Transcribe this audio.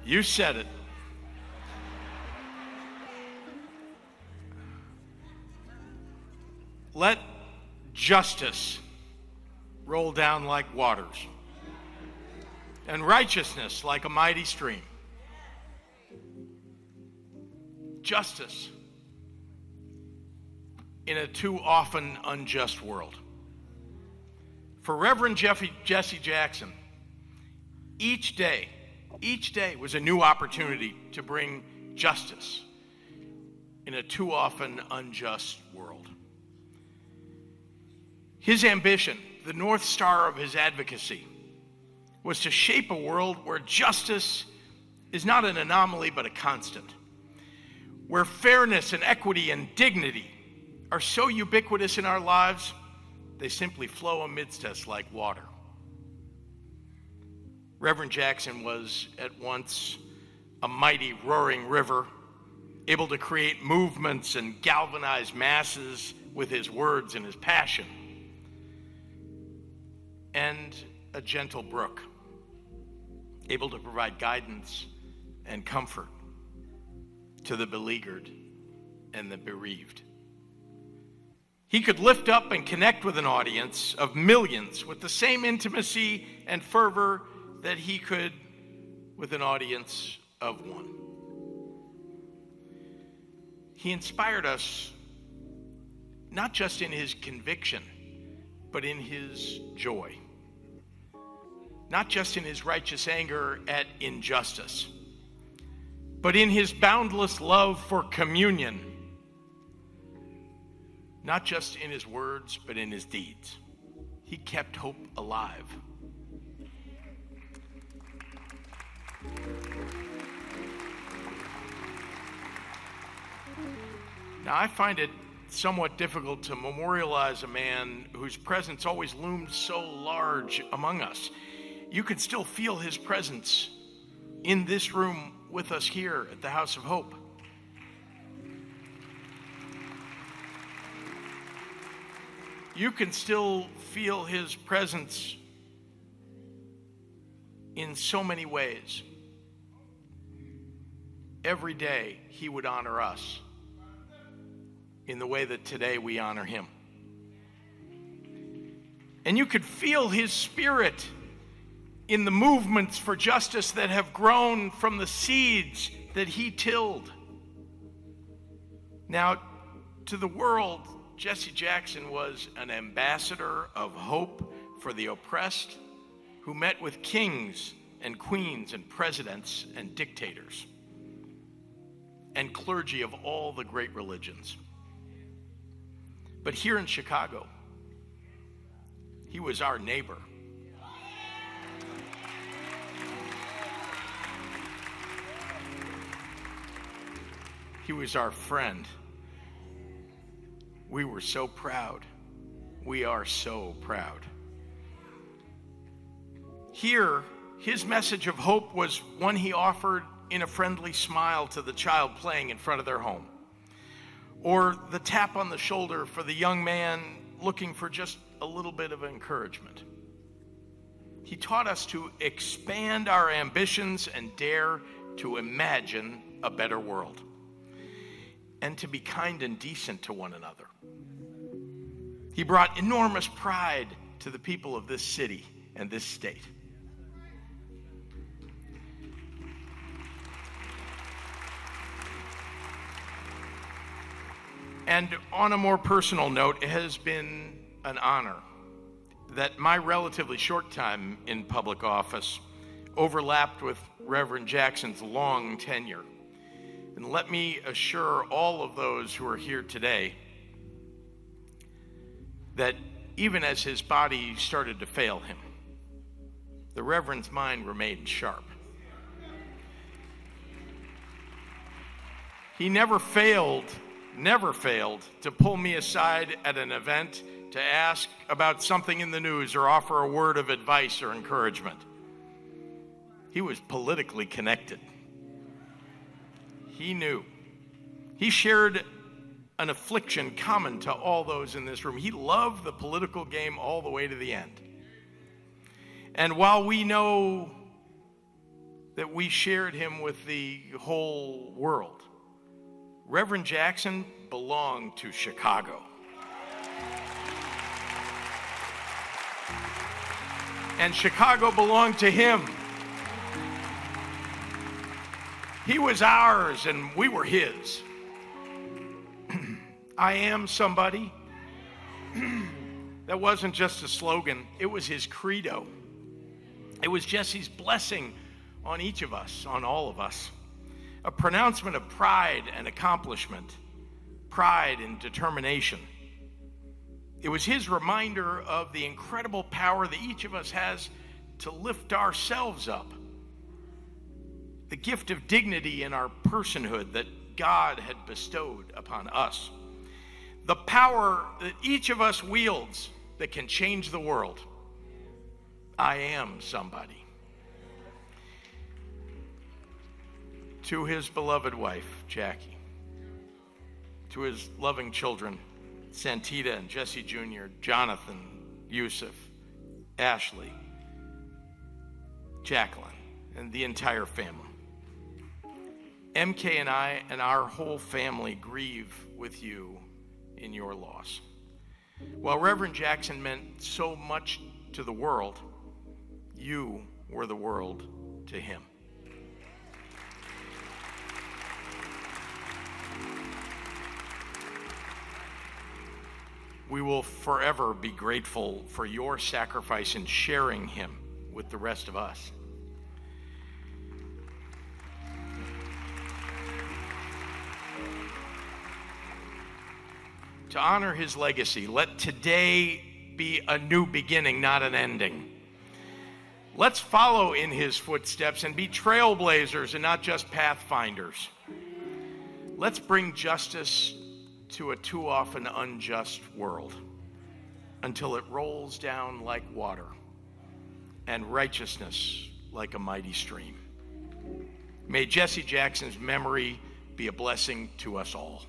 You said it. Let justice roll down like waters, and righteousness like a mighty stream. Justice in a too often unjust world. For Reverend Jesse Jackson, each day was a new opportunity to bring justice in a too often unjust world. His ambition, the North Star of his advocacy, was to shape a world where justice is not an anomaly but a constant, where fairness and equity and dignity are so ubiquitous in our lives, they simply flow amidst us like water. Reverend Jackson was at once a mighty roaring river, able to create movements and galvanize masses with his words and his passion, and a gentle brook, able to provide guidance and comfort to the beleaguered and the bereaved. He could lift up and connect with an audience of millions with the same intimacy and fervor that he could with an audience of one. He inspired us not just in his conviction, but in his joy. Not just in his righteous anger at injustice, but in his boundless love for communion. Not just in his words, but in his deeds. He kept hope alive. Now, I find it somewhat difficult to memorialize a man whose presence always loomed so large among us. You can still feel his presence in this room with us here at the House of Hope. You can still feel his presence in so many ways. Every day he would honor us in the way that today we honor him. And you could feel his spirit in the movements for justice that have grown from the seeds that he tilled. Now, to the world, Jesse Jackson was an ambassador of hope for the oppressed who met with kings and queens and presidents and dictators and clergy of all the great religions. But here in Chicago, he was our neighbor. He was our friend. We were so proud. We are so proud. Here, his message of hope was one he offered in a friendly smile to the child playing in front of their home, or the tap on the shoulder for the young man looking for just a little bit of encouragement. He taught us to expand our ambitions and dare to imagine a better world, and to be kind and decent to one another. He brought enormous pride to the people of this city and this state. And on a more personal note, it has been an honor that my relatively short time in public office overlapped with Reverend Jackson's long tenure. And let me assure all of those who are here today that even as his body started to fail him, the Reverend's mind remained sharp. He never failed to pull me aside at an event to ask about something in the news or offer a word of advice or encouragement. He was politically connected. He knew. He shared an affliction common to all those in this room. He loved the political game all the way to the end. And while we know that we shared him with the whole world. Reverend Jackson belonged to Chicago. And Chicago belonged to him. He was ours and we were his. I am somebody. That wasn't just a slogan, it was his credo. It was Jesse's blessing on each of us, on all of us. A pronouncement of pride and accomplishment, pride and determination. It was his reminder of the incredible power that each of us has to lift ourselves up. The gift of dignity in our personhood that God had bestowed upon us. The power that each of us wields that can change the world. I am somebody. To his beloved wife, Jackie. To his loving children, Santita and Jesse Jr., Jonathan, Yusuf, Ashley, Jacqueline, and the entire family. MK and I and our whole family grieve with you in your loss. While Reverend Jackson meant so much to the world, you were the world to him. We will forever be grateful for your sacrifice in sharing him with the rest of us. To honor his legacy, let today be a new beginning, not an ending. Let's follow in his footsteps and be trailblazers and not just pathfinders. Let's bring justice to a too often unjust world until it rolls down like water and righteousness like a mighty stream. May Jesse Jackson's memory be a blessing to us all.